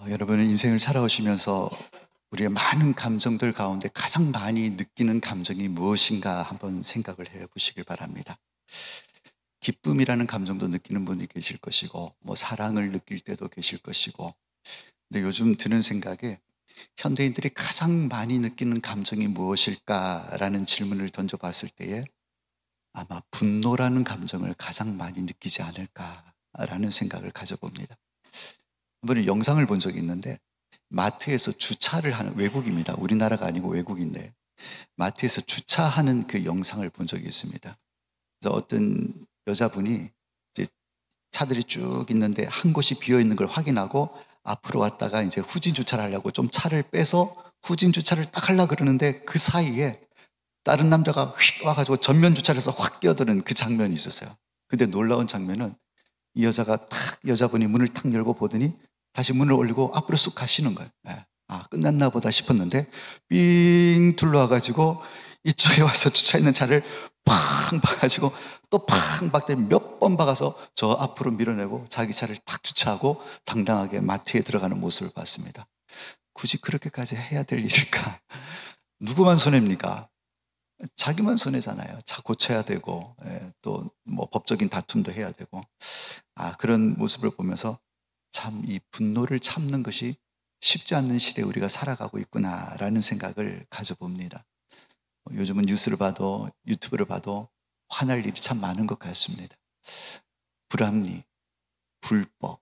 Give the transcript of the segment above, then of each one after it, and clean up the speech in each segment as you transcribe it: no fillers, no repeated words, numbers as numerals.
여러분은 인생을 살아오시면서 우리의 많은 감정들 가운데 가장 많이 느끼는 감정이 무엇인가 한번 생각을 해 보시길 바랍니다. 기쁨이라는 감정도 느끼는 분이 계실 것이고, 사랑을 느낄 때도 계실 것이고, 근데 요즘 드는 생각에 현대인들이 가장 많이 느끼는 감정이 무엇일까라는 질문을 던져봤을 때에 아마 분노라는 감정을 가장 많이 느끼지 않을까라는 생각을 가져봅니다. 한 번은 영상을 본 적이 있는데 마트에서 주차를 하는, 외국입니다. 우리나라가 아니고 외국인데 마트에서 주차하는 그 영상을 본 적이 있습니다. 그래서 어떤 여자분이 이제 차들이 쭉 있는데 한 곳이 비어 있는 걸 확인하고 앞으로 왔다가 이제 후진 주차를 하려고 좀 차를 빼서 후진 주차를 딱 하려고 그러는데 그 사이에 다른 남자가 휙 와가지고 전면 주차를 해서 확 끼어드는 그 장면이 있었어요. 근데 놀라운 장면은 이 여자가 여자분이 문을 탁 열고 보더니 다시 문을 올리고 앞으로 쑥 가시는 거예요. 예. 끝났나 보다 싶었는데 삥 둘러와가지고 이쪽에 와서 주차있는 차를 팡 박아가지고 또 팡 박대 몇 번 박아서 저 앞으로 밀어내고 자기 차를 탁 주차하고 당당하게 마트에 들어가는 모습을 봤습니다. 굳이 그렇게까지 해야 될 일일까? 누구만 손해입니까? 자기만 손해잖아요. 차 고쳐야 되고, 또 법적인 다툼도 해야 되고. 그런 모습을 보면서 참 이 분노를 참는 것이 쉽지 않는 시대에 우리가 살아가고 있구나라는 생각을 가져봅니다. 요즘은 뉴스를 봐도 유튜브를 봐도 화날 일이 참 많은 것 같습니다. 불합리, 불법,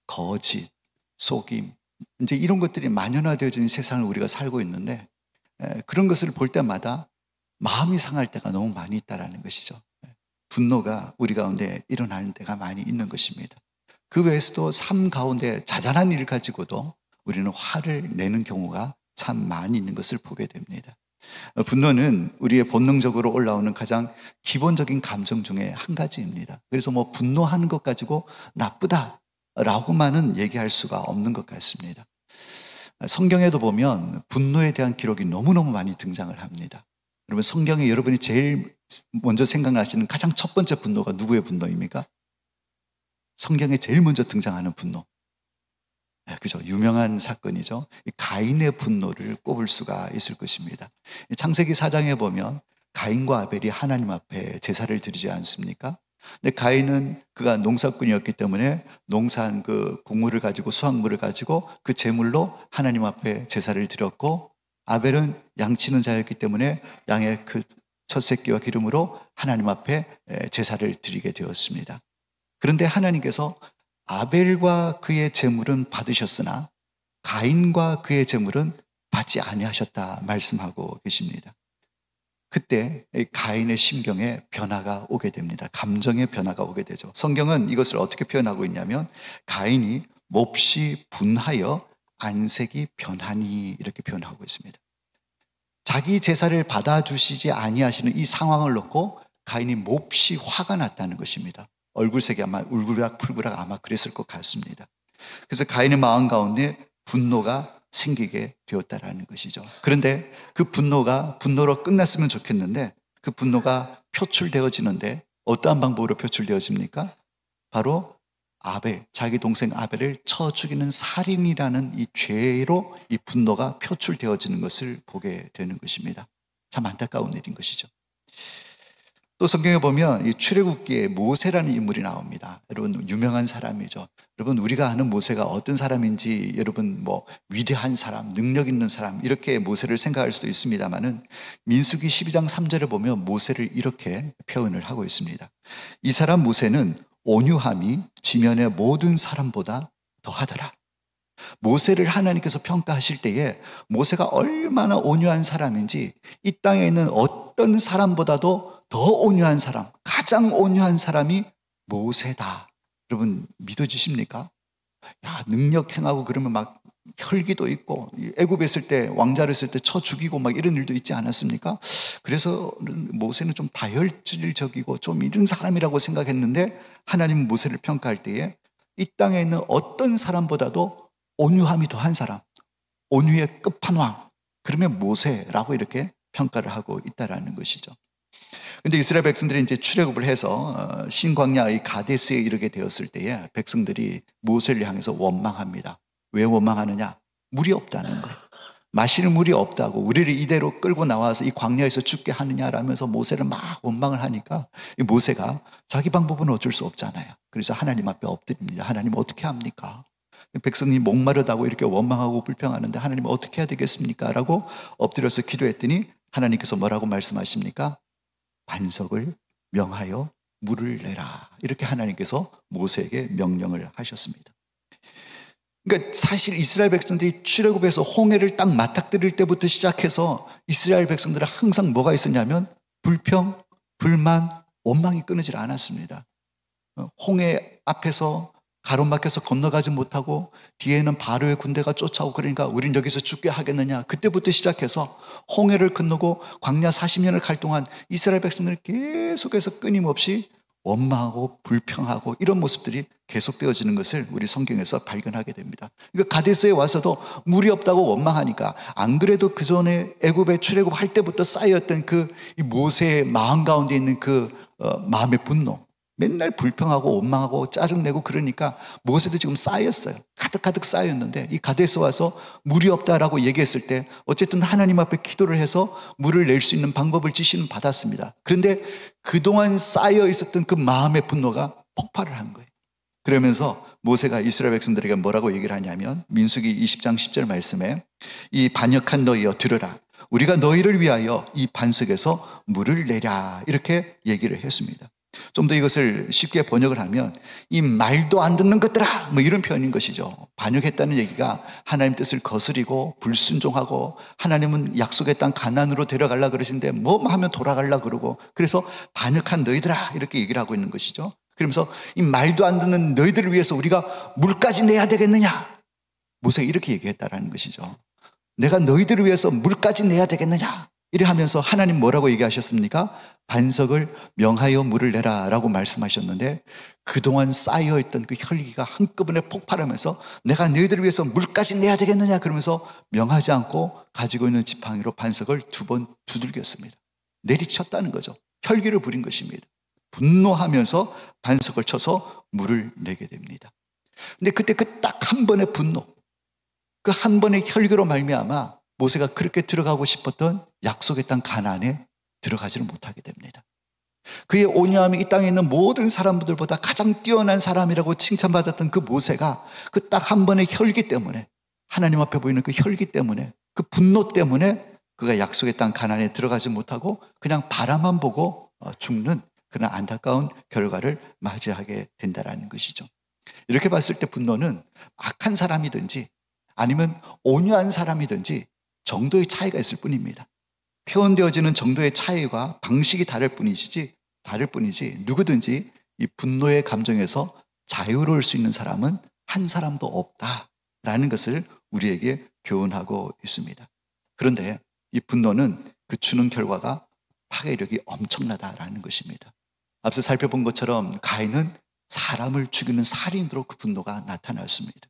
거짓, 속임, 이제 이런 것들이 만연화되어진 세상을 우리가 살고 있는데 그런 것을 볼 때마다 마음이 상할 때가 너무 많이 있다는 것이죠. 분노가 우리 가운데 일어나는 때가 많이 있는 것입니다. 그 외에서도 삶 가운데 자잘한 일을 가지고도 우리는 화를 내는 경우가 참 많이 있는 것을 보게 됩니다. 분노는 우리의 본능적으로 올라오는 가장 기본적인 감정 중에 한 가지입니다. 그래서 분노하는 것 가지고 나쁘다라고만은 얘기할 수가 없는 것 같습니다. 성경에도 보면 분노에 대한 기록이 너무너무 많이 등장을 합니다. 여러분, 성경에 여러분이 제일 먼저 생각나시는 가장 첫 번째 분노가 누구의 분노입니까? 성경에 제일 먼저 등장하는 분노. 그죠? 유명한 사건이죠. 가인의 분노를 꼽을 수가 있을 것입니다. 창세기 4장에 보면 가인과 아벨이 하나님 앞에 제사를 드리지 않습니까? 근데 가인은 그가 농사꾼이었기 때문에 농사한 그 곡물을 가지고 수확물을 가지고 그 제물로 하나님 앞에 제사를 드렸고, 아벨은 양치는 자였기 때문에 양의 그 첫 새끼와 기름으로 하나님 앞에 제사를 드리게 되었습니다. 그런데 하나님께서 아벨과 그의 제물은 받으셨으나 가인과 그의 제물은 받지 아니하셨다 말씀하고 계십니다. 그때 가인의 심경에 변화가 오게 됩니다. 감정의 변화가 오게 되죠. 성경은 이것을 어떻게 표현하고 있냐면 가인이 몹시 분하여 안색이 변하니 이렇게 표현하고 있습니다. 자기 제사를 받아주시지 아니하시는 이 상황을 놓고 가인이 몹시 화가 났다는 것입니다. 얼굴색이 아마 울그락불그락 아마 그랬을 것 같습니다. 그래서 가인의 마음 가운데 분노가 생기게 되었다라는 것이죠. 그런데 그 분노로 끝났으면 좋겠는데 그 분노가 표출되어지는데 어떠한 방법으로 표출되어집니까? 바로 자기 동생 아벨을 쳐 죽이는 살인이라는 이 죄로 이 분노가 표출되어지는 것을 보게 되는 것입니다. 참 안타까운 일인 것이죠. 또 성경에 보면 이 출애굽기에 모세라는 인물이 나옵니다. 여러분, 유명한 사람이죠. 여러분, 우리가 아는 모세가 어떤 사람인지 여러분 위대한 사람, 능력 있는 사람 이렇게 모세를 생각할 수도 있습니다만은 민수기 12장 3절에 보면 모세를 이렇게 표현을 하고 있습니다. 이 사람 모세는 온유함이 지면의 모든 사람보다 더하더라. 모세를 하나님께서 평가하실 때에 모세가 얼마나 온유한 사람인지 이 땅에 있는 어떤 사람보다도 더 온유한 사람, 가장 온유한 사람이 모세다. 여러분 믿어지십니까? 능력 행하고 그러면 막 혈기도 있고 애굽에 있을 때 왕자를 있을 때 쳐 죽이고 막 이런 일도 있지 않았습니까? 그래서 모세는 좀 다혈질적이고 좀 이런 사람이라고 생각했는데 하나님은 모세를 평가할 때에 이 땅에 있는 어떤 사람보다도 온유함이 더한 사람, 온유의 끝판왕, 그러면 모세라고 이렇게 평가를 하고 있다라는 것이죠. 근데 이스라엘 백성들이 이제 출애굽을 해서 신광야의 가데스에 이르게 되었을 때에 백성들이 모세를 향해서 원망합니다. 왜 원망하느냐? 물이 없다는 거예요. 마실 물이 없다고 우리를 이대로 끌고 나와서 이 광야에서 죽게 하느냐라면서 모세를 막 원망을 하니까 이 모세가 자기 방법은 어쩔 수 없잖아요. 그래서 하나님 앞에 엎드립니다. 하나님 어떻게 합니까? 백성이 목마르다고 이렇게 원망하고 불평하는데 하나님 어떻게 해야 되겠습니까? 라고 엎드려서 기도했더니 하나님께서 뭐라고 말씀하십니까? 반석을 명하여 물을 내라. 이렇게 하나님께서 모세에게 명령을 하셨습니다. 그러니까 사실 이스라엘 백성들이 출애굽에서 홍해를 딱 맞닥뜨릴 때부터 시작해서 이스라엘 백성들은 항상 뭐가 있었냐면 불평, 불만, 원망이 끊이질 않았습니다. 홍해 앞에서 가로막혀서 건너가지 못하고 뒤에는 바로의 군대가 쫓아오고 그러니까 우린 여기서 죽게 하겠느냐. 그때부터 시작해서 홍해를 건너고 광야 40년을 갈 동안 이스라엘 백성들이 계속해서 끊임없이 원망하고 불평하고 이런 모습들이 계속되어지는 것을 우리 성경에서 발견하게 됩니다. 그러니까 가데스에 와서도 물이 없다고 원망하니까 안 그래도 그 전에 애굽에 출애굽할 때부터 쌓였던 그 모세의 마음 가운데 있는 그 마음의 분노, 맨날 불평하고 원망하고 짜증내고 그러니까 모세도 지금 쌓였어요. 가득가득 쌓였는데 이 가데스 와서 물이 없다라고 얘기했을 때 어쨌든 하나님 앞에 기도를 해서 물을 낼 수 있는 방법을 지시는 받았습니다. 그런데 그동안 쌓여 있었던 그 마음의 분노가 폭발을 한 거예요. 그러면서 모세가 이스라엘 백성들에게 뭐라고 얘기를 하냐면 민수기 20장 10절 말씀에 이 반역한 너희여 들으라. 우리가 너희를 위하여 이 반석에서 물을 내랴. 이렇게 얘기를 했습니다. 좀 더 이것을 쉽게 번역을 하면 이 말도 안 듣는 것들아 뭐 이런 표현인 것이죠. 반역했다는 얘기가 하나님 뜻을 거스리고 불순종하고 하나님은 약속의 땅 가나안으로 데려가려고 그러시는데 뭐 하면 돌아가려고 그러고 그래서 반역한 너희들아 이렇게 얘기를 하고 있는 것이죠. 그러면서 이 말도 안 듣는 너희들을 위해서 우리가 물까지 내야 되겠느냐. 모세가 이렇게 얘기했다라는 것이죠. 내가 너희들을 위해서 물까지 내야 되겠느냐. 이래 하면서 하나님 뭐라고 얘기하셨습니까? 반석을 명하여 물을 내라 라고 말씀하셨는데 그동안 쌓여있던 그 혈기가 한꺼번에 폭발하면서 내가 너희들을 위해서 물까지 내야 되겠느냐 그러면서 명하지 않고 가지고 있는 지팡이로 반석을 2번 두들겼습니다. 내리쳤다는 거죠. 혈기를 부린 것입니다. 분노하면서 반석을 쳐서 물을 내게 됩니다. 근데 그때 그 딱 한 번의 분노, 그 한 번의 혈기로 말미암아 모세가 그렇게 들어가고 싶었던 약속의 땅 가나안에 들어가지를 못하게 됩니다. 그의 온유함이 이 땅에 있는 모든 사람들보다 가장 뛰어난 사람이라고 칭찬받았던 그 모세가 그 딱 한 번의 혈기 때문에 하나님 앞에 보이는 그 혈기 때문에 그 분노 때문에 그가 약속의 땅 가나안에 들어가지 못하고 그냥 바라만 보고 죽는 그런 안타까운 결과를 맞이하게 된다는 것이죠. 이렇게 봤을 때 분노는 악한 사람이든지 아니면 온유한 사람이든지 정도의 차이가 있을 뿐입니다. 표현되어지는 정도의 차이와 방식이 다를 뿐이지 누구든지 이 분노의 감정에서 자유로울 수 있는 사람은 한 사람도 없다라는 것을 우리에게 교훈하고 있습니다. 그런데 이 분노는 그 주는 결과가 파괴력이 엄청나다라는 것입니다. 앞서 살펴본 것처럼 가인은 사람을 죽이는 살인으로 그 분노가 나타났습니다.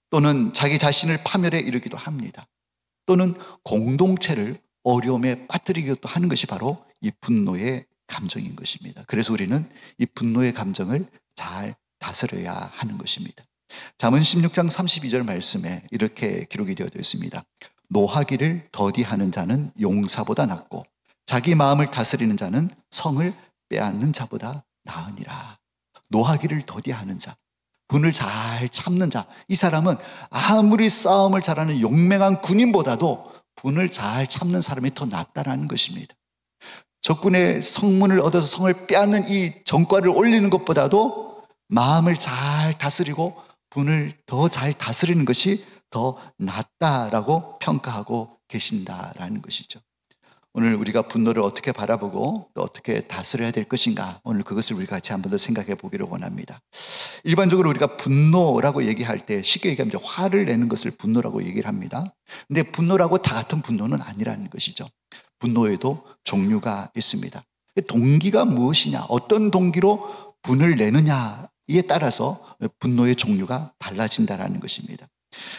또는 자기 자신을 파멸에 이르기도 합니다. 또는 공동체를 어려움에 빠뜨리기도 하는 것이 바로 이 분노의 감정인 것입니다. 그래서 우리는 이 분노의 감정을 잘 다스려야 하는 것입니다. 잠언 16장 32절 말씀에 이렇게 기록이 되어 있습니다. 노하기를 더디하는 자는 용사보다 낫고 자기 마음을 다스리는 자는 성을 빼앗는 자보다 나으니라. 노하기를 더디하는 자, 분을 잘 참는 자, 이 사람은 아무리 싸움을 잘하는 용맹한 군인보다도 분을 잘 참는 사람이 더 낫다라는 것입니다. 적군의 성문을 얻어서 성을 빼앗는 이 전과를 올리는 것보다도 마음을 잘 다스리고 분을 더 잘 다스리는 것이 더 낫다라고 평가하고 계신다라는 것이죠. 오늘 우리가 분노를 어떻게 바라보고 또 어떻게 다스려야 될 것인가, 오늘 그것을 우리 같이 한 번 더 생각해 보기를 원합니다. 일반적으로 우리가 분노라고 얘기할 때 쉽게 얘기하면 화를 내는 것을 분노라고 얘기를 합니다. 근데 분노라고 다 같은 분노는 아니라는 것이죠. 분노에도 종류가 있습니다. 동기가 무엇이냐, 어떤 동기로 분을 내느냐에 따라서 분노의 종류가 달라진다는 것입니다.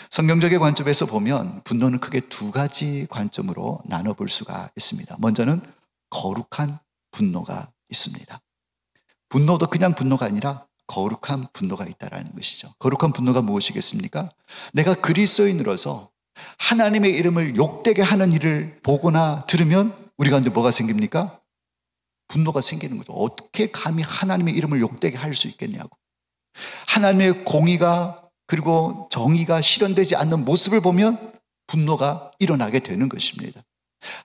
성경적인 관점에서 보면 분노는 크게 2가지 관점으로 나눠볼 수가 있습니다. 먼저는 거룩한 분노가 있습니다. 분노도 그냥 분노가 아니라 거룩한 분노가 있다라는 것이죠. 거룩한 분노가 무엇이겠습니까? 내가 그리스도인으로서 하나님의 이름을 욕되게 하는 일을 보거나 들으면 우리 가운데 뭐가 생깁니까? 분노가 생기는 거죠. 어떻게 감히 하나님의 이름을 욕되게 할 수 있겠냐고. 하나님의 공의가 그리고 정의가 실현되지 않는 모습을 보면 분노가 일어나게 되는 것입니다.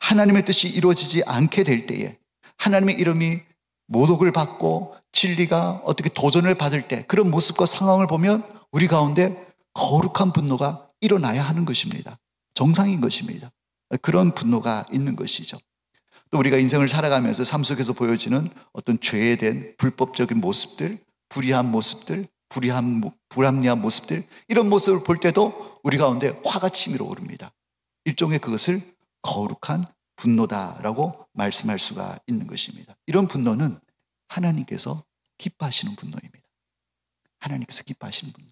하나님의 뜻이 이루어지지 않게 될 때에 하나님의 이름이 모독을 받고 진리가 어떻게 도전을 받을 때 그런 모습과 상황을 보면 우리 가운데 거룩한 분노가 일어나야 하는 것입니다. 정상인 것입니다. 그런 분노가 있는 것이죠. 또 우리가 인생을 살아가면서 삶 속에서 보여지는 어떤 죄에 대한 불법적인 모습들, 불의한 모습들, 불합리한 모습들, 이런 모습을 볼 때도 우리 가운데 화가 치밀어 오릅니다. 일종의 그것을 거룩한 분노다라고 말씀할 수가 있는 것입니다. 이런 분노는 하나님께서 기뻐하시는 분노입니다. 하나님께서 기뻐하시는 분노.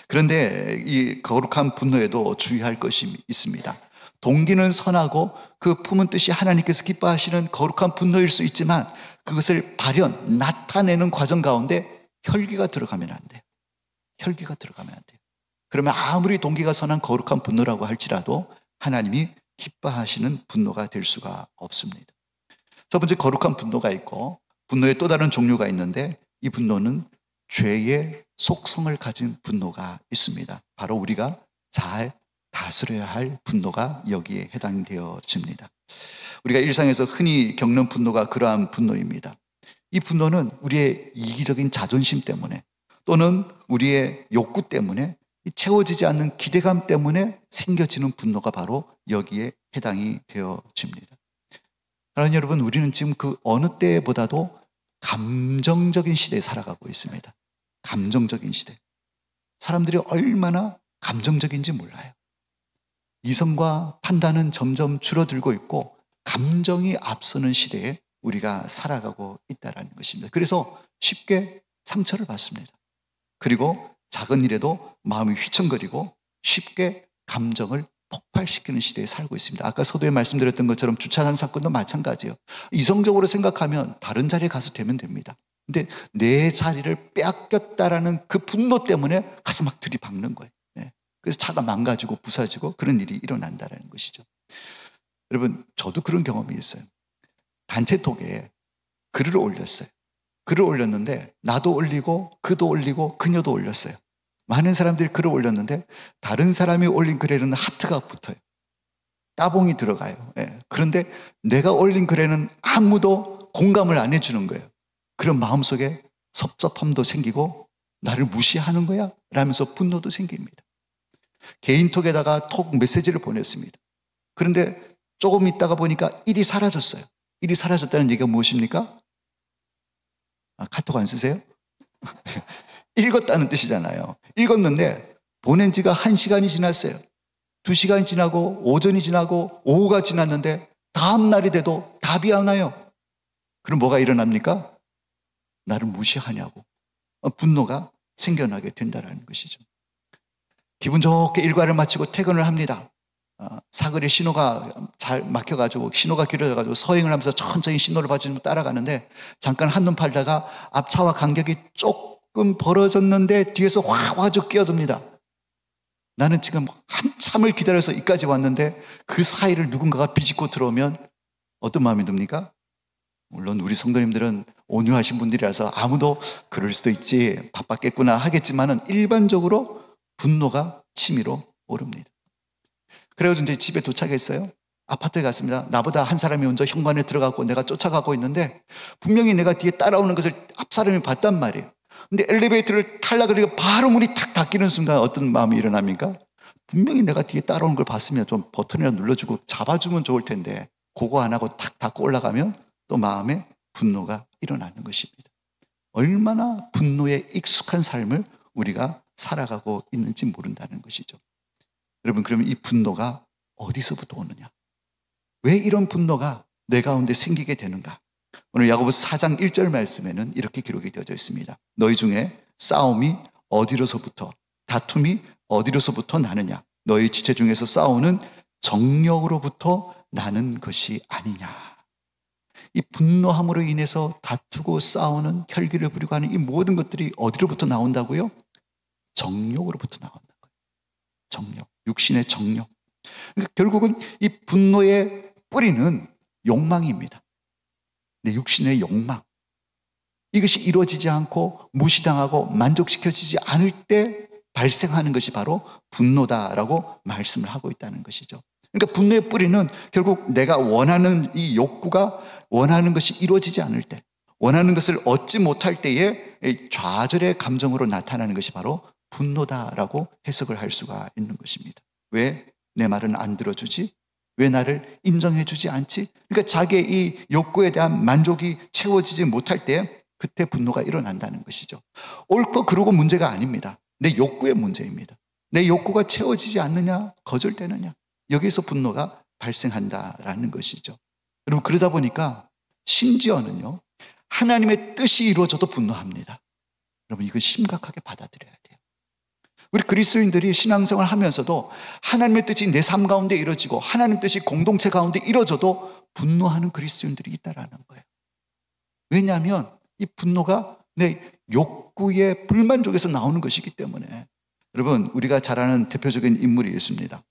그런데 이 거룩한 분노에도 주의할 것이 있습니다. 동기는 선하고 그 품은 뜻이 하나님께서 기뻐하시는 거룩한 분노일 수 있지만 그것을 나타내는 과정 가운데 혈기가 들어가면 안 돼요. 혈기가 들어가면 안 돼요. 그러면 아무리 동기가 선한 거룩한 분노라고 할지라도 하나님이 기뻐하시는 분노가 될 수가 없습니다. 첫 번째, 거룩한 분노가 있고 분노의 또 다른 종류가 있는데 이 분노는 죄의 속성을 가진 분노가 있습니다. 바로 우리가 잘 다스려야 할 분노가 여기에 해당되어집니다. 우리가 일상에서 흔히 겪는 분노가 그러한 분노입니다. 이 분노는 우리의 이기적인 자존심 때문에 또는 우리의 욕구 때문에 채워지지 않는 기대감 때문에 생겨지는 분노가 바로 여기에 해당이 되어집니다. 사랑하는 여러분, 우리는 지금 그 어느 때보다도 감정적인 시대에 살아가고 있습니다. 감정적인 시대. 사람들이 얼마나 감정적인지 몰라요. 이성과 판단은 점점 줄어들고 있고 감정이 앞서는 시대에 우리가 살아가고 있다는 것입니다. 그래서 쉽게 상처를 받습니다. 그리고 작은 일에도 마음이 휘청거리고 쉽게 감정을 폭발시키는 시대에 살고 있습니다. 아까 서두에 말씀드렸던 것처럼 주차장 사건도 마찬가지예요. 이성적으로 생각하면 다른 자리에 가서 되면 됩니다. 근데 내 자리를 빼앗겼다라는 그 분노 때문에 가서 막 들이박는 거예요. 그래서 차가 망가지고 부서지고 그런 일이 일어난다는 것이죠. 여러분, 저도 그런 경험이 있어요. 단체톡에 글을 올렸어요. 글을 올렸는데 나도 올리고 그도 올리고 그녀도 올렸어요. 많은 사람들이 글을 올렸는데 다른 사람이 올린 글에는 하트가 붙어요. 따봉이 들어가요. 그런데 내가 올린 글에는 아무도 공감을 안 해주는 거예요. 그런 마음속에 섭섭함도 생기고 나를 무시하는 거야? 라면서 분노도 생깁니다. 개인톡에다가 톡 메시지를 보냈습니다. 그런데 조금 있다가 보니까 일이 사라졌어요. 일이 사라졌다는 얘기가 무엇입니까? 카톡 안 쓰세요? 읽었다는 뜻이잖아요. 읽었는데 보낸 지가 1시간이 지났어요. 2시간이 지나고 오전이 지나고 오후가 지났는데 다음 날이 돼도 답이 안 와요. 그럼 뭐가 일어납니까? 나를 무시하냐고 분노가 생겨나게 된다는 것이죠. 기분 좋게 일과를 마치고 퇴근을 합니다. 사거리 신호가 잘 막혀가지고 신호가 길어져가지고 서행을 하면서 천천히 신호를 받으면서 따라가는데 잠깐 한눈 팔다가 앞차와 간격이 조금 벌어졌는데 뒤에서 확 와서 끼어듭니다. 나는 지금 한참을 기다려서 이까지 왔는데 그 사이를 누군가가 비집고 들어오면 어떤 마음이 듭니까? 물론 우리 성도님들은 온유하신 분들이라서 아무도 그럴 수도 있지 바빴겠구나 하겠지만은 일반적으로 분노가 치밀어 오릅니다. 그래가지고 이제 집에 도착했어요. 아파트에 갔습니다. 나보다 한 사람이 먼저 현관에 들어가고 내가 쫓아가고 있는데 분명히 내가 뒤에 따라오는 것을 앞 사람이 봤단 말이에요. 근데 엘리베이터를 타려고 그러니까 바로 문이 탁 닫히는 순간 어떤 마음이 일어납니까? 분명히 내가 뒤에 따라오는 걸 봤으면 좀 버튼이라도 눌러주고 잡아주면 좋을 텐데 그거 안 하고 탁 닫고 올라가면 또 마음에 분노가 일어나는 것입니다. 얼마나 분노에 익숙한 삶을 우리가 살아가고 있는지 모른다는 것이죠. 여러분, 그러면 이 분노가 어디서부터 오느냐? 왜 이런 분노가 내 가운데 생기게 되는가? 오늘 야고보서 4장 1절 말씀에는 이렇게 기록이 되어져 있습니다. 너희 중에 싸움이 어디로서부터, 다툼이 어디로서부터 나느냐? 너희 지체 중에서 싸우는 정력으로부터 나는 것이 아니냐? 이 분노함으로 인해서 다투고 싸우는, 혈기를 부리고 하는 이 모든 것들이 어디로부터 나온다고요? 정욕으로부터 나온다고요. 정욕, 육신의 정욕. 그러니까 결국은 이 분노의 뿌리는 욕망입니다. 내 육신의 욕망. 이것이 이루어지지 않고 무시당하고 만족시켜지지 않을 때 발생하는 것이 바로 분노다라고 말씀을 하고 있다는 것이죠. 그러니까 분노의 뿌리는 결국 내가 원하는 이 욕구가 원하는 것이 이루어지지 않을 때, 원하는 것을 얻지 못할 때에 좌절의 감정으로 나타나는 것이 바로 분노다라고 해석을 할 수가 있는 것입니다. 왜 내 말은 안 들어주지? 왜 나를 인정해주지 않지? 그러니까 자기의 이 욕구에 대한 만족이 채워지지 못할 때 그때 분노가 일어난다는 것이죠. 옳고 그르고 문제가 아닙니다. 내 욕구의 문제입니다. 내 욕구가 채워지지 않느냐, 거절되느냐, 여기에서 분노가 발생한다라는 것이죠. 여러분, 그러다 보니까 심지어는요, 하나님의 뜻이 이루어져도 분노합니다. 여러분, 이건 심각하게 받아들여야 돼요. 우리 그리스도인들이 신앙생활을 하면서도 하나님의 뜻이 내 삶 가운데 이루어지고 하나님의 뜻이 공동체 가운데 이루어져도 분노하는 그리스도인들이 있다라는 거예요. 왜냐하면 이 분노가 내 욕구의 불만족에서 나오는 것이기 때문에. 여러분, 우리가 잘 아는 대표적인 인물이 있습니다.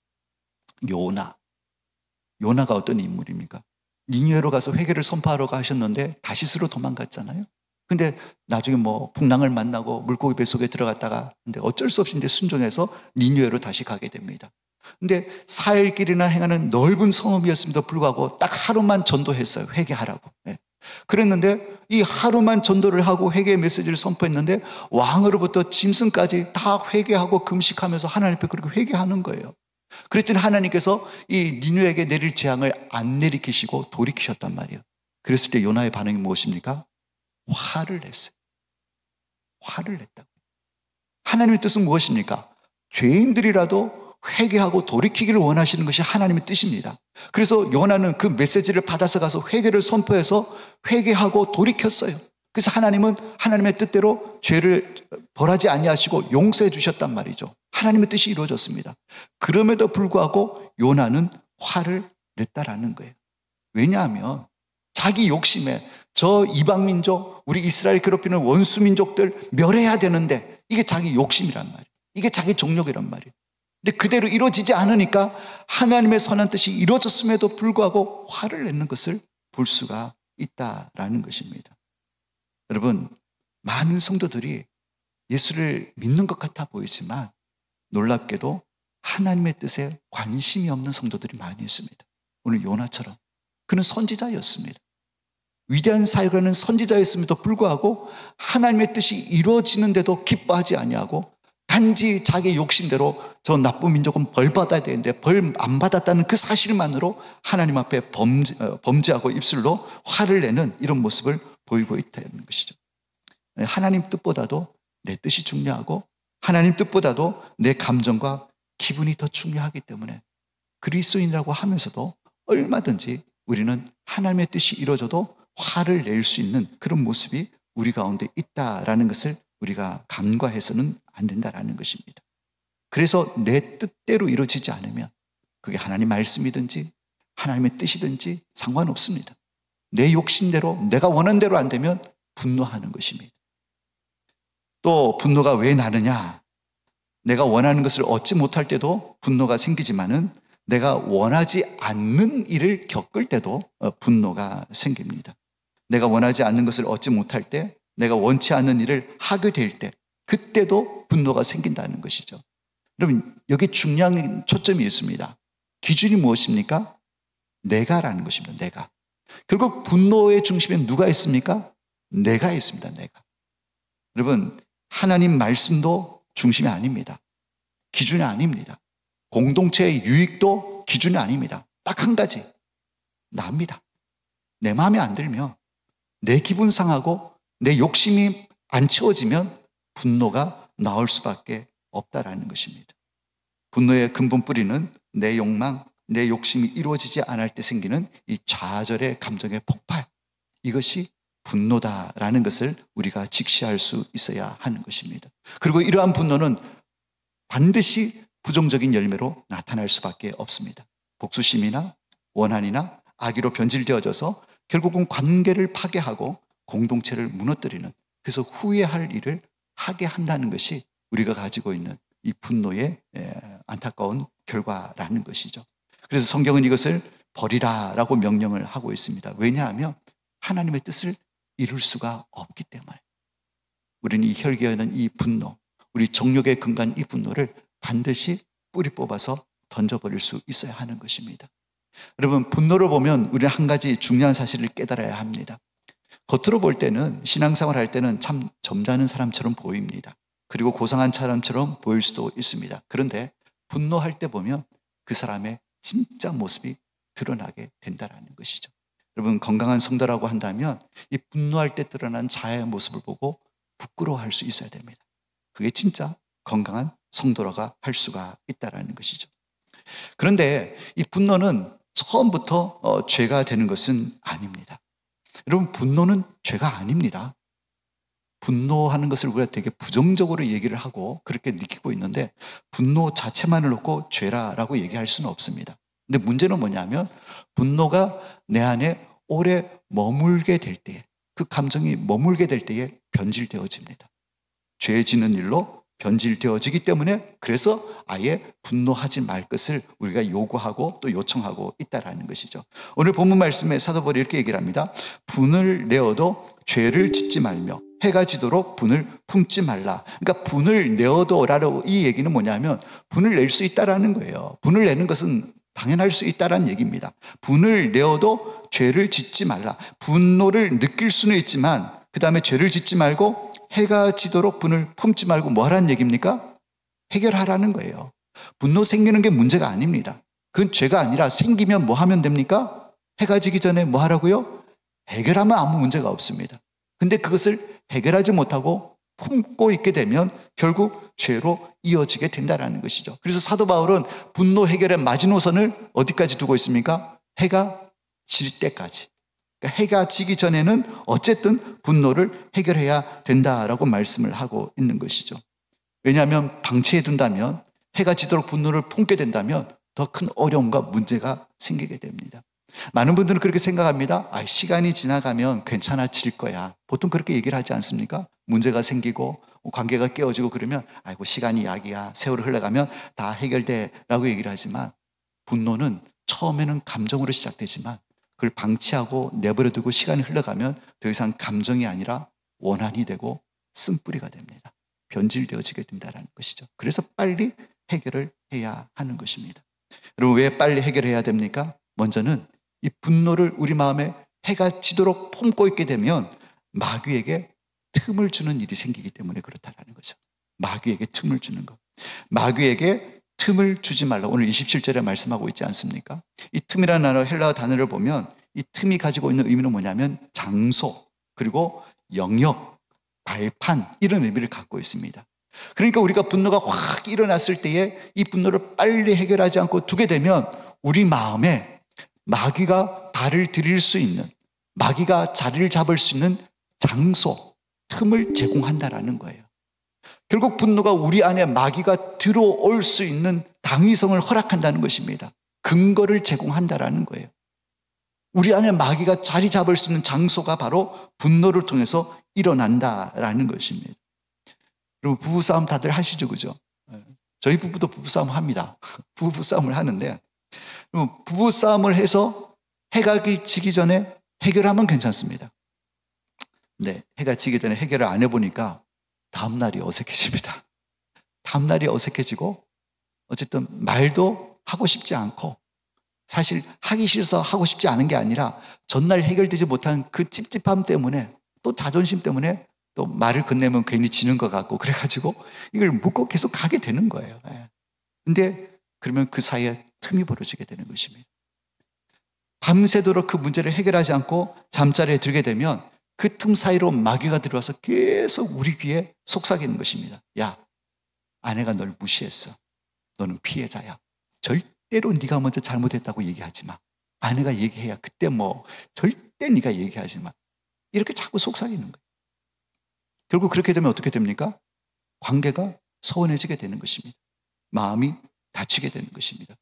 요나가 어떤 인물입니까? 니느웨로 가서 회개를 선포하러 가셨는데 다시스로 도망갔잖아요. 근데 나중에 뭐 풍랑을 만나고 물고기 뱃속에 들어갔다가 근데 어쩔 수 없이 이제 순종해서 니느웨로 다시 가게 됩니다. 근데 4일 길이나 행하는 넓은 성읍이었음에도 불구하고 딱 하루만 전도했어요. 회개하라고. 네. 그랬는데 이 하루만 전도를 하고 회개의 메시지를 선포했는데 왕으로부터 짐승까지 다 회개하고 금식하면서 하나님 앞에 그렇게 회개하는 거예요. 그랬더니 하나님께서 이 니느웨에게 내릴 재앙을 안 내리키시고 돌이키셨단 말이에요. 그랬을 때 요나의 반응이 무엇입니까? 화를 냈어요. 화를 냈다고. 하나님의 뜻은 무엇입니까? 죄인들이라도 회개하고 돌이키기를 원하시는 것이 하나님의 뜻입니다. 그래서 요나는 그 메시지를 받아서 가서 회개를 선포해서 회개하고 돌이켰어요. 그래서 하나님은 하나님의 뜻대로 죄를 벌하지 아니하시고 용서해 주셨단 말이죠. 하나님의 뜻이 이루어졌습니다. 그럼에도 불구하고 요나는 화를 냈다라는 거예요. 왜냐하면 자기 욕심에 저 이방민족, 우리 이스라엘 괴롭히는 원수민족들 멸해야 되는데 이게 자기 욕심이란 말이에요. 이게 자기 정욕이란 말이에요. 근데 그대로 이루어지지 않으니까 하나님의 선한 뜻이 이루어졌음에도 불구하고 화를 내는 것을 볼 수가 있다라는 것입니다. 여러분, 많은 성도들이 예수를 믿는 것 같아 보이지만 놀랍게도 하나님의 뜻에 관심이 없는 성도들이 많이 있습니다. 오늘 요나처럼 그는 선지자였습니다. 위대한 사역을 하는 선지자였음에도 불구하고 하나님의 뜻이 이루어지는데도 기뻐하지 아니하고 단지 자기 욕심대로 저 나쁜 민족은 벌 받아야 되는데 벌 안 받았다는 그 사실만으로 하나님 앞에 범죄하고 입술로 화를 내는 이런 모습을 보이고 있다는 것이죠. 하나님 뜻보다도 내 뜻이 중요하고 하나님 뜻보다도 내 감정과 기분이 더 중요하기 때문에 그리스도인이라고 하면서도 얼마든지 우리는 하나님의 뜻이 이루어져도 화를 낼 수 있는 그런 모습이 우리 가운데 있다라는 것을 우리가 간과해서는 안 된다라는 것입니다. 그래서 내 뜻대로 이루어지지 않으면 그게 하나님 말씀이든지 하나님의 뜻이든지 상관없습니다. 내 욕심대로 내가 원하는 대로 안 되면 분노하는 것입니다. 또 분노가 왜 나느냐? 내가 원하는 것을 얻지 못할 때도 분노가 생기지만은 내가 원하지 않는 일을 겪을 때도 분노가 생깁니다. 내가 원하지 않는 것을 얻지 못할 때, 내가 원치 않는 일을 하게 될 때, 그때도 분노가 생긴다는 것이죠. 여러분, 여기 중요한 초점이 있습니다. 기준이 무엇입니까? 내가라는 것입니다. 내가. 결국 분노의 중심에 누가 있습니까? 내가 있습니다. 내가. 여러분, 하나님 말씀도 중심이 아닙니다. 기준이 아닙니다. 공동체의 유익도 기준이 아닙니다. 딱 한 가지, 나입니다. 내 마음에 안 들면, 내 기분 상하고 내 욕심이 안 채워지면 분노가 나올 수밖에 없다라는 것입니다. 분노의 근본 뿌리는 내 욕망, 내 욕심이 이루어지지 않을 때 생기는 이 좌절의 감정의 폭발, 이것이 분노다라는 것을 우리가 직시할 수 있어야 하는 것입니다. 그리고 이러한 분노는 반드시 부정적인 열매로 나타날 수밖에 없습니다. 복수심이나 원한이나 악의로 변질되어져서 결국은 관계를 파괴하고 공동체를 무너뜨리는, 그래서 후회할 일을 하게 한다는 것이 우리가 가지고 있는 이 분노의 안타까운 결과라는 것이죠. 그래서 성경은 이것을 버리라라고 명령을 하고 있습니다. 왜냐하면 하나님의 뜻을 이룰 수가 없기 때문에. 우리는 이 혈기하는 이 분노, 우리 정욕의 근간 이 분노를 반드시 뿌리 뽑아서 던져버릴 수 있어야 하는 것입니다. 여러분, 분노를 보면 우리는 한 가지 중요한 사실을 깨달아야 합니다. 겉으로 볼 때는, 신앙생활 할 때는 참 점잖은 사람처럼 보입니다. 그리고 고상한 사람처럼 보일 수도 있습니다. 그런데 분노할 때 보면 그 사람의 진짜 모습이 드러나게 된다는 것이죠. 여러분, 건강한 성도라고 한다면 이 분노할 때 드러난 자아의 모습을 보고 부끄러워할 수 있어야 됩니다. 그게 진짜 건강한 성도라고 할 수가 있다는 것이죠. 그런데 이 분노는 처음부터 죄가 되는 것은 아닙니다. 여러분, 분노는 죄가 아닙니다. 분노하는 것을 우리가 되게 부정적으로 얘기를 하고 그렇게 느끼고 있는데, 분노 자체만을 놓고 죄라고 얘기할 수는 없습니다. 근데 문제는 뭐냐면, 분노가 내 안에 오래 머물게 될 때에, 그 감정이 머물게 될 때에 변질되어집니다. 죄 짓는 일로 변질되어지기 때문에, 그래서 아예 분노하지 말 것을 우리가 요구하고 또 요청하고 있다는 것이죠. 오늘 본문 말씀에 사도 바울이 이렇게 얘기를 합니다. 분을 내어도 죄를 짓지 말며 해가 지도록 분을 품지 말라. 그러니까 분을 내어도라고, 이 얘기는 뭐냐면 분을 낼 수 있다라는 거예요. 분을 내는 것은 당연할 수 있다라는 얘기입니다. 분을 내어도 죄를 짓지 말라. 분노를 느낄 수는 있지만 그 다음에 죄를 짓지 말고 해가 지도록 분을 품지 말고 뭐 하라는 얘기입니까? 해결하라는 거예요. 분노 생기는 게 문제가 아닙니다. 그건 죄가 아니라 생기면 뭐 하면 됩니까? 해가 지기 전에 뭐 하라고요? 해결하면 아무 문제가 없습니다. 근데 그것을 해결하지 못하고 품고 있게 되면 결국 죄로 이어지게 된다는 것이죠. 그래서 사도 바울은 분노 해결의 마지노선을 어디까지 두고 있습니까? 해가 질 때까지. 그러니까 해가 지기 전에는 어쨌든 분노를 해결해야 된다라고 말씀을 하고 있는 것이죠. 왜냐하면 방치해 둔다면, 해가 지도록 분노를 품게 된다면 더 큰 어려움과 문제가 생기게 됩니다. 많은 분들은 그렇게 생각합니다. 시간이 지나가면 괜찮아질 거야. 보통 그렇게 얘기를 하지 않습니까? 문제가 생기고 관계가 깨어지고 그러면 아이고 시간이 약이야, 세월이 흘러가면 다 해결돼 라고 얘기를 하지만, 분노는 처음에는 감정으로 시작되지만 그걸 방치하고 내버려두고 시간이 흘러가면 더 이상 감정이 아니라 원한이 되고 쓴뿌리가 됩니다. 변질되어지게 된다는 것이죠. 그래서 빨리 해결을 해야 하는 것입니다. 여러분, 왜 빨리 해결해야 됩니까? 먼저는 이 분노를 우리 마음에 해가 지도록 품고 있게 되면 마귀에게 틈을 주는 일이 생기기 때문에 그렇다는 거죠. 마귀에게 틈을 주는 것. 마귀에게 틈을 주지 말라. 오늘 27절에 말씀하고 있지 않습니까? 이 틈이라는 헬라어 단어를 보면 이 틈이 가지고 있는 의미는 뭐냐면 장소, 그리고 영역, 발판, 이런 의미를 갖고 있습니다. 그러니까 우리가 분노가 확 일어났을 때에 이 분노를 빨리 해결하지 않고 두게 되면 우리 마음에 마귀가 발을 들일 수 있는, 마귀가 자리를 잡을 수 있는 장소, 틈을 제공한다라는 거예요. 결국 분노가 우리 안에 마귀가 들어올 수 있는 당위성을 허락한다는 것입니다. 근거를 제공한다라는 거예요. 우리 안에 마귀가 자리 잡을 수 있는 장소가 바로 분노를 통해서 일어난다라는 것입니다. 여러분, 부부싸움 다들 하시죠, 그죠? 저희 부부도 부부싸움 합니다. 부부싸움을 하는데, 부부싸움을 해서 해가 지기 전에 해결하면 괜찮습니다. 네, 해가 지기 전에 해결을 안 해보니까 다음날이 어색해집니다. 다음날이 어색해지고 어쨌든 말도 하고 싶지 않고, 사실 하기 싫어서 하고 싶지 않은 게 아니라 전날 해결되지 못한 그 찝찝함 때문에, 또 자존심 때문에 또 말을 건네면 괜히 지는 것 같고, 그래가지고 이걸 묻고 계속 가게 되는 거예요. 근데 그러면 그 사이에 틈이 벌어지게 되는 것입니다. 밤새도록 그 문제를 해결하지 않고 잠자리에 들게 되면 그 틈 사이로 마귀가 들어와서 계속 우리 귀에 속삭이는 것입니다. 야, 아내가 널 무시했어. 너는 피해자야. 절대로 네가 먼저 잘못했다고 얘기하지 마. 아내가 얘기해야 그때 절대 네가 얘기하지 마. 이렇게 자꾸 속삭이는 거예요. 결국 그렇게 되면 어떻게 됩니까? 관계가 소원해지게 되는 것입니다. 마음이 다치게 되는 것입니다.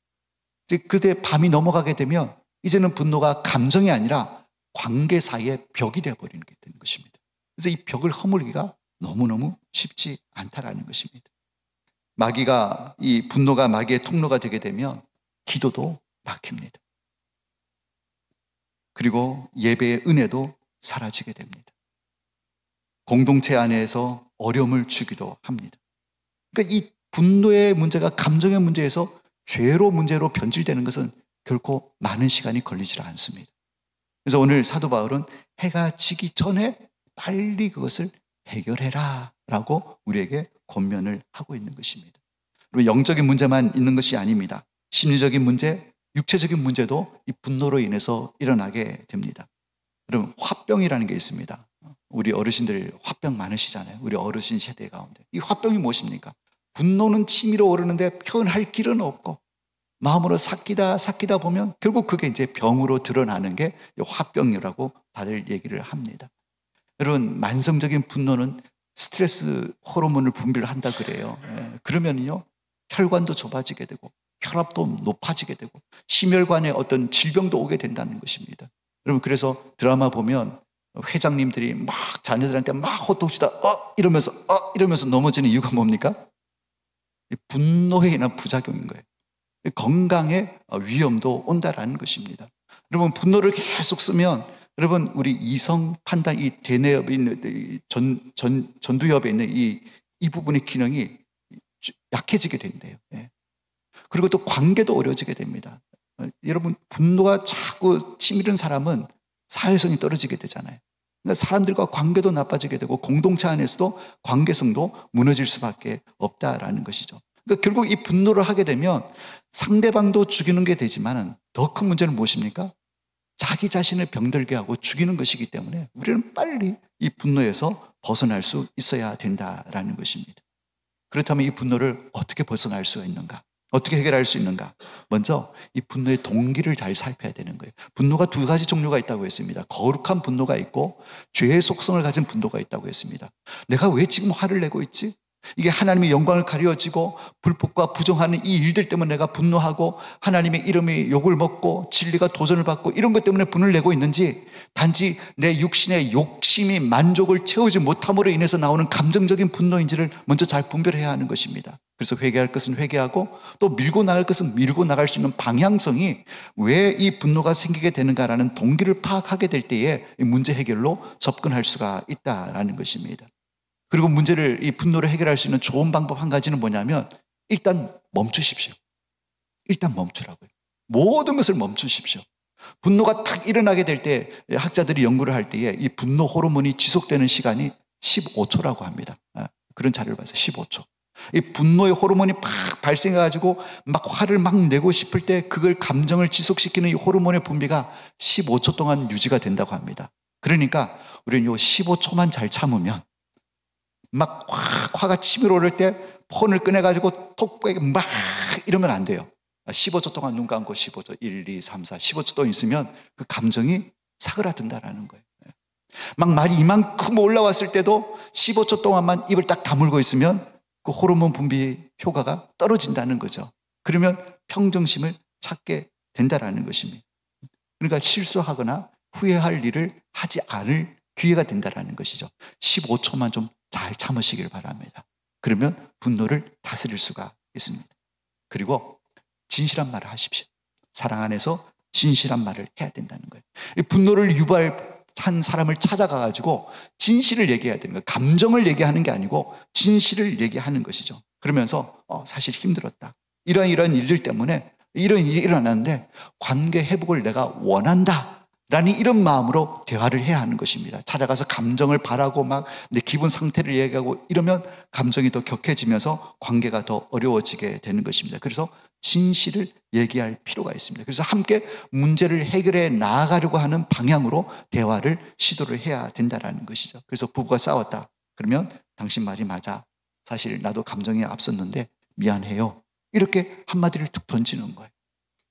그때 밤이 넘어가게 되면 이제는 분노가 감정이 아니라 관계 사이에 벽이 되어버리는 게 되는 것입니다. 그래서 이 벽을 허물기가 너무너무 쉽지 않다라는 것입니다. 이 분노가 마귀의 통로가 되게 되면 기도도 막힙니다. 그리고 예배의 은혜도 사라지게 됩니다. 공동체 안에서 어려움을 주기도 합니다. 그러니까 이 분노의 문제가 감정의 문제에서 죄로 문제로 변질되는 것은 결코 많은 시간이 걸리지 않습니다. 그래서 오늘 사도 바울은 해가 지기 전에 빨리 그것을 해결해라 라고 우리에게 권면을 하고 있는 것입니다. 그리고 영적인 문제만 있는 것이 아닙니다. 심리적인 문제, 육체적인 문제도 이 분노로 인해서 일어나게 됩니다. 여러분, 화병이라는 게 있습니다. 우리 어르신들 화병 많으시잖아요. 우리 어르신 세대 가운데. 이 화병이 무엇입니까? 분노는 치밀어 오르는데 표현할 길은 없고 마음으로 삭히다 보면 결국 그게 이제 병으로 드러나는 게 화병이라고 다들 얘기를 합니다. 여러분, 만성적인 분노는 스트레스 호르몬을 분비를 한다 그래요. 그러면요, 혈관도 좁아지게 되고 혈압도 높아지게 되고 심혈관에 어떤 질병도 오게 된다는 것입니다. 여러분, 그래서 드라마 보면 회장님들이 막 자녀들한테 막 호통치다 이러면서 넘어지는 이유가 뭡니까? 분노에 인한 부작용인 거예요. 건강에 위험도 온다라는 것입니다. 여러분, 분노를 계속 쓰면 여러분, 우리 이성 판단, 이 대뇌엽에 있는 전두엽에 있는 이 부분의 기능이 약해지게 된대요. 그리고 또 관계도 어려워지게 됩니다. 여러분, 분노가 자꾸 치밀은 사람은 사회성이 떨어지게 되잖아요. 그러니까 사람들과 관계도 나빠지게 되고 공동체 안에서도 관계성도 무너질 수밖에 없다라는 것이죠. 그러니까 결국 이 분노를 하게 되면 상대방도 죽이는 게 되지만 더 큰 문제는 무엇입니까? 자기 자신을 병들게 하고 죽이는 것이기 때문에 우리는 빨리 이 분노에서 벗어날 수 있어야 된다라는 것입니다. 그렇다면 이 분노를 어떻게 벗어날 수가 있는가? 어떻게 해결할 수 있는가? 먼저 이 분노의 동기를 잘 살펴야 되는 거예요. 분노가 두 가지 종류가 있다고 했습니다. 거룩한 분노가 있고 죄의 속성을 가진 분노가 있다고 했습니다. 내가 왜 지금 화를 내고 있지? 이게 하나님의 영광을 가려지고 불법과 부정하는 이 일들 때문에 내가 분노하고 하나님의 이름의 욕을 먹고 진리가 도전을 받고 이런 것 때문에 분을 내고 있는지, 단지 내 육신의 욕심이 만족을 채우지 못함으로 인해서 나오는 감정적인 분노인지를 먼저 잘 분별해야 하는 것입니다. 그래서 회개할 것은 회개하고 또 밀고 나갈 것은 밀고 나갈 수 있는 방향성이 왜 이 분노가 생기게 되는가라는 동기를 파악하게 될 때에 문제 해결로 접근할 수가 있다라는 것입니다. 그리고 이 분노를 해결할 수 있는 좋은 방법 한 가지는 뭐냐면 일단 멈추십시오. 일단 멈추라고요. 모든 것을 멈추십시오. 분노가 탁 일어나게 될 때 학자들이 연구를 할 때에 이 분노 호르몬이 지속되는 시간이 15초라고 합니다. 그런 자료를 봐서 15초. 이 분노의 호르몬이 팍 발생해가지고 막 화를 막 내고 싶을 때 그걸 감정을 지속시키는 이 호르몬의 분비가 15초 동안 유지가 된다고 합니다. 그러니까 우리는 요 15초만 잘 참으면 막 화가 치밀어 오를 때 폰을 꺼내가지고 톡 막 이러면 안 돼요. 15초 동안 눈 감고 15초, 1, 2, 3, 4, 15초 동안 있으면 그 감정이 사그라든다라는 거예요. 막 말이 이만큼 올라왔을 때도 15초 동안만 입을 딱 다물고 있으면 그 호르몬 분비 효과가 떨어진다는 거죠. 그러면 평정심을 찾게 된다라는 것입니다. 그러니까 실수하거나 후회할 일을 하지 않을 기회가 된다라는 것이죠. 15초만 좀 잘 참으시길 바랍니다. 그러면 분노를 다스릴 수가 있습니다. 그리고 진실한 말을 하십시오. 사랑 안에서 진실한 말을 해야 된다는 거예요. 이 분노를 유발한 사람을 찾아가가지고 진실을 얘기해야 되는 거예요. 감정을 얘기하는 게 아니고 진실을 얘기하는 것이죠. 그러면서 사실 힘들었다. 이런 일들 때문에 이런 일이 일어났는데 관계 회복을 내가 원한다. 라는 이런 마음으로 대화를 해야 하는 것입니다. 찾아가서 감정을 바라고 막 내 기분 상태를 얘기하고 이러면 감정이 더 격해지면서 관계가 더 어려워지게 되는 것입니다. 그래서 진실을 얘기할 필요가 있습니다. 그래서 함께 문제를 해결해 나아가려고 하는 방향으로 대화를 시도를 해야 된다는 것이죠. 그래서 부부가 싸웠다. 그러면 당신 말이 맞아. 사실 나도 감정이 앞섰는데 미안해요. 이렇게 한마디를 툭 던지는 거예요.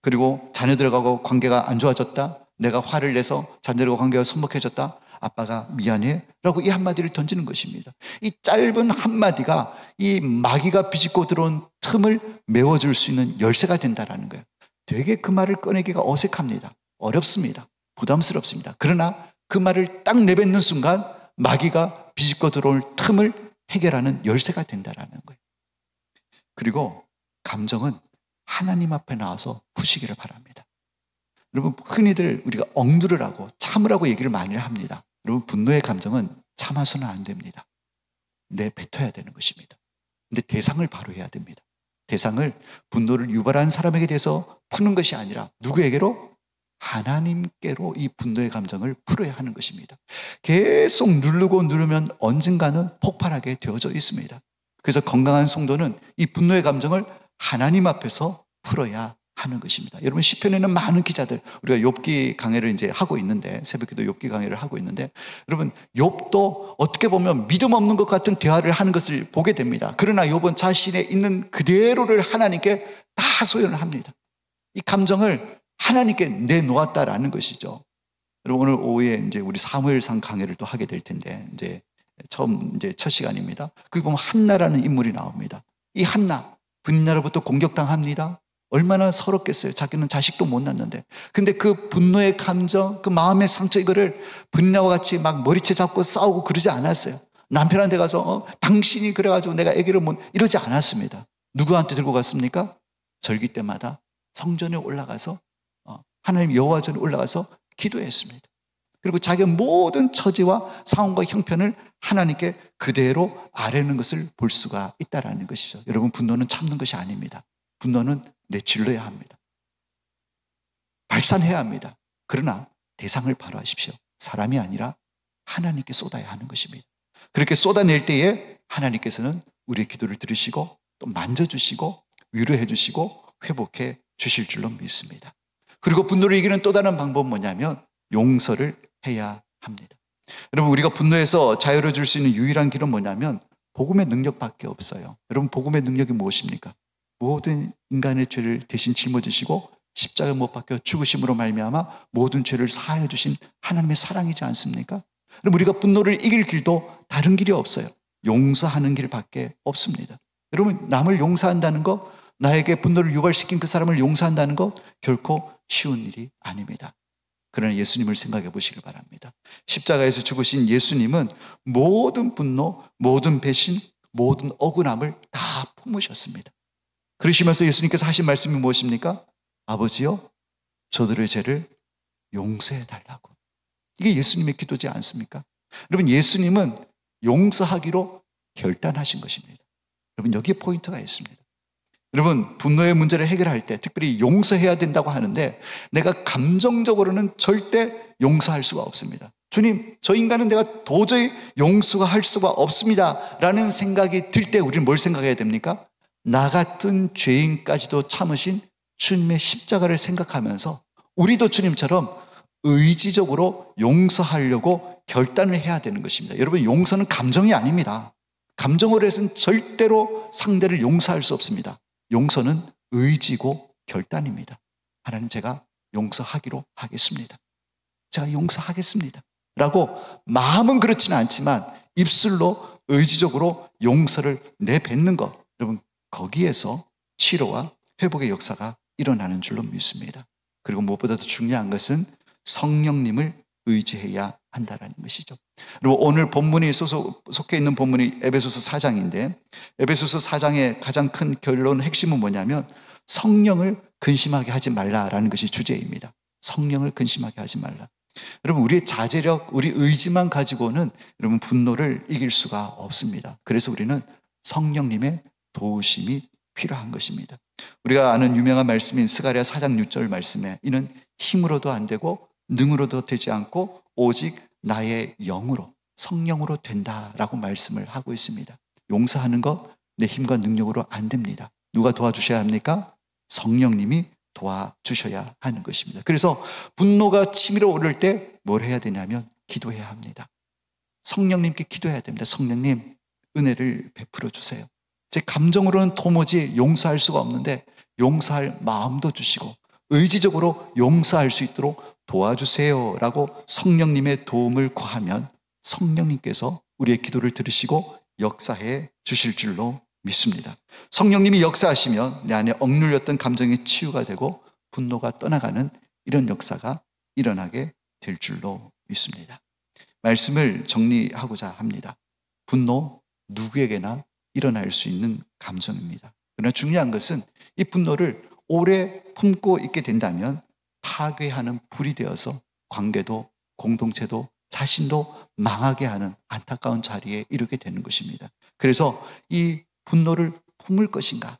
그리고 자녀들하고 관계가 안 좋아졌다. 내가 화를 내서 자녀들과 관계가 소복해졌다. 아빠가 미안해 라고 이 한마디를 던지는 것입니다. 이 짧은 한마디가 이 마귀가 비집고 들어온 틈을 메워줄 수 있는 열쇠가 된다는 거예요. 되게 그 말을 꺼내기가 어색합니다. 어렵습니다. 부담스럽습니다. 그러나 그 말을 딱 내뱉는 순간 마귀가 비집고 들어올 틈을 해결하는 열쇠가 된다는 거예요. 그리고 감정은 하나님 앞에 나와서 푸시기를 바랍니다. 여러분, 흔히들 우리가 억누르라고 참으라고 얘기를 많이 합니다. 여러분, 분노의 감정은 참아서는 안 됩니다. 내뱉어야 되는 것입니다. 근데 대상을 바로 해야 됩니다. 대상을 분노를 유발한 사람에게 대해서 푸는 것이 아니라 누구에게로? 하나님께로 이 분노의 감정을 풀어야 하는 것입니다. 계속 누르고 누르면 언젠가는 폭발하게 되어져 있습니다. 그래서 건강한 성도는 이 분노의 감정을 하나님 앞에서 풀어야 하는 것입니다. 여러분, 시편에는 많은 기자들, 우리가 욥기 강해를 이제 하고 있는데, 새벽기도 욥기 강해를 하고 있는데, 여러분, 욥도 어떻게 보면 믿음 없는 것 같은 대화를 하는 것을 보게 됩니다. 그러나 욥은 자신의 있는 그대로를 하나님께 다 소연을 합니다. 이 감정을 하나님께 내놓았다라는 것이죠. 여러분, 오늘 오후에 이제 우리 사무엘상 강해를 또 하게 될 텐데, 이제 첫 시간입니다. 거기 보면 한나라는 인물이 나옵니다. 이 한나, 분나라부터 공격당합니다. 얼마나 서럽겠어요. 자기는 자식도 못 낳는데. 근데 그 분노의 감정, 그 마음의 상처, 이거를 분나와 같이 막 머리채 잡고 싸우고 그러지 않았어요. 남편한테 가서 당신이 그래가지고 내가 아기를 못, 이러지 않았습니다. 누구한테 들고 갔습니까? 절기 때마다 성전에 올라가서 하나님 여호와전에 올라가서 기도했습니다. 그리고 자기의 모든 처지와 상황과 형편을 하나님께 그대로 아뢰는 것을 볼 수가 있다는 것이죠. 여러분, 분노는 참는 것이 아닙니다. 분노는 내질러야 합니다. 발산해야 합니다. 그러나 대상을 바로 하십시오. 사람이 아니라 하나님께 쏟아야 하는 것입니다. 그렇게 쏟아낼 때에 하나님께서는 우리의 기도를 들으시고 또 만져주시고 위로해 주시고 회복해 주실 줄로 믿습니다. 그리고 분노를 이기는 또 다른 방법은 뭐냐면 용서를 해야 합니다. 여러분, 우리가 분노에서 자유로워질 수 있는 유일한 길은 뭐냐면 복음의 능력밖에 없어요. 여러분, 복음의 능력이 무엇입니까? 모든 인간의 죄를 대신 짊어지시고 십자가에 못 박혀 죽으심으로 말미암아 모든 죄를 사하여 주신 하나님의 사랑이지 않습니까? 그럼 우리가 분노를 이길 길도 다른 길이 없어요. 용서하는 길밖에 없습니다. 여러분, 남을 용서한다는 거, 나에게 분노를 유발시킨 그 사람을 용서한다는 거 결코 쉬운 일이 아닙니다. 그러나 예수님을 생각해 보시길 바랍니다. 십자가에서 죽으신 예수님은 모든 분노, 모든 배신, 모든 억울함을 다 품으셨습니다. 그러시면서 예수님께서 하신 말씀이 무엇입니까? 아버지요, 저들의 죄를 용서해 달라고. 이게 예수님의 기도지 않습니까? 여러분, 예수님은 용서하기로 결단하신 것입니다. 여러분, 여기에 포인트가 있습니다. 여러분, 분노의 문제를 해결할 때 특별히 용서해야 된다고 하는데 내가 감정적으로는 절대 용서할 수가 없습니다. 주님, 저 인간은 내가 도저히 용서할 수가 없습니다 라는 생각이 들 때 우리는 뭘 생각해야 됩니까? 나 같은 죄인까지도 참으신 주님의 십자가를 생각하면서 우리도 주님처럼 의지적으로 용서하려고 결단을 해야 되는 것입니다. 여러분, 용서는 감정이 아닙니다. 감정으로 해서는 절대로 상대를 용서할 수 없습니다. 용서는 의지고 결단입니다. 하나님, 제가 용서하기로 하겠습니다. 제가 용서하겠습니다 라고 마음은 그렇지는 않지만 입술로 의지적으로 용서를 내뱉는 것, 여러분, 거기에서 치료와 회복의 역사가 일어나는 줄로 믿습니다. 그리고 무엇보다도 중요한 것은 성령님을 의지해야 한다는 것이죠. 그리고 오늘 본문이 속해 있는 본문이 에베소서 4장인데 에베소서 4장의 가장 큰 결론 핵심은 뭐냐면 성령을 근심하게 하지 말라라는 것이 주제입니다. 성령을 근심하게 하지 말라. 여러분, 우리의 자제력, 우리 의지만 가지고는 여러분 분노를 이길 수가 없습니다. 그래서 우리는 성령님의 도우심이 필요한 것입니다. 우리가 아는 유명한 말씀인 스가랴 4장 6절 말씀에 이는 힘으로도 안 되고 능으로도 되지 않고 오직 나의 영으로, 성령으로 된다라고 말씀을 하고 있습니다. 용서하는 것 내 힘과 능력으로 안 됩니다. 누가 도와주셔야 합니까? 성령님이 도와주셔야 하는 것입니다. 그래서 분노가 치밀어 오를 때 뭘 해야 되냐면 기도해야 합니다. 성령님께 기도해야 됩니다. 성령님, 은혜를 베풀어 주세요. 제 감정으로는 도무지 용서할 수가 없는데 용서할 마음도 주시고 의지적으로 용서할 수 있도록 도와주세요 라고 성령님의 도움을 구하면 성령님께서 우리의 기도를 들으시고 역사해 주실 줄로 믿습니다. 성령님이 역사하시면 내 안에 억눌렸던 감정이 치유가 되고 분노가 떠나가는 이런 역사가 일어나게 될 줄로 믿습니다. 말씀을 정리하고자 합니다. 분노, 누구에게나 일어날 수 있는 감정입니다. 그러나 중요한 것은 이 분노를 오래 품고 있게 된다면 파괴하는 불이 되어서 관계도, 공동체도, 자신도 망하게 하는 안타까운 자리에 이르게 되는 것입니다. 그래서 이 분노를 품을 것인가,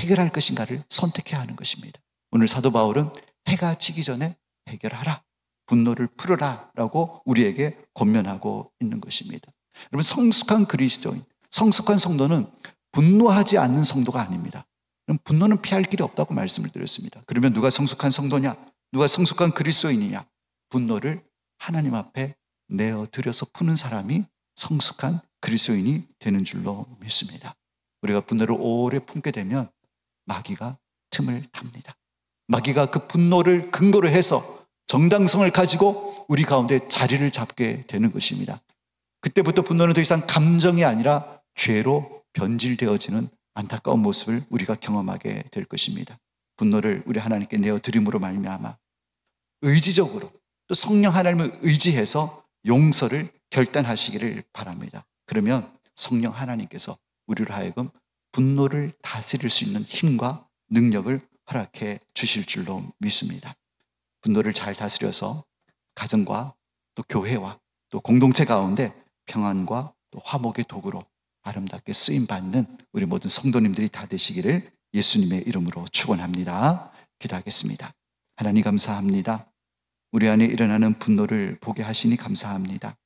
해결할 것인가를 선택해야 하는 것입니다. 오늘 사도 바울은 해가 지기 전에 해결하라, 분노를 풀어라 라고 우리에게 권면하고 있는 것입니다. 여러분, 성숙한 그리스도인, 성숙한 성도는 분노하지 않는 성도가 아닙니다. 그럼 분노는 피할 길이 없다고 말씀을 드렸습니다. 그러면 누가 성숙한 성도냐? 누가 성숙한 그리스도인이냐? 분노를 하나님 앞에 내어드려서 푸는 사람이 성숙한 그리스도인이 되는 줄로 믿습니다. 우리가 분노를 오래 품게 되면 마귀가 틈을 탑니다. 마귀가 그 분노를 근거로 해서 정당성을 가지고 우리 가운데 자리를 잡게 되는 것입니다. 그때부터 분노는 더 이상 감정이 아니라 죄로 변질되어지는 안타까운 모습을 우리가 경험하게 될 것입니다. 분노를 우리 하나님께 내어드림으로 말미암아 의지적으로 또 성령 하나님을 의지해서 용서를 결단하시기를 바랍니다. 그러면 성령 하나님께서 우리로 하여금 분노를 다스릴 수 있는 힘과 능력을 허락해 주실 줄로 믿습니다. 분노를 잘 다스려서 가정과 또 교회와 또 공동체 가운데 평안과 또 화목의 도구로 아름답게 쓰임받는 우리 모든 성도님들이 다 되시기를 예수님의 이름으로 축원합니다. 기도하겠습니다. 하나님 감사합니다. 우리 안에 일어나는 분노를 보게 하시니 감사합니다.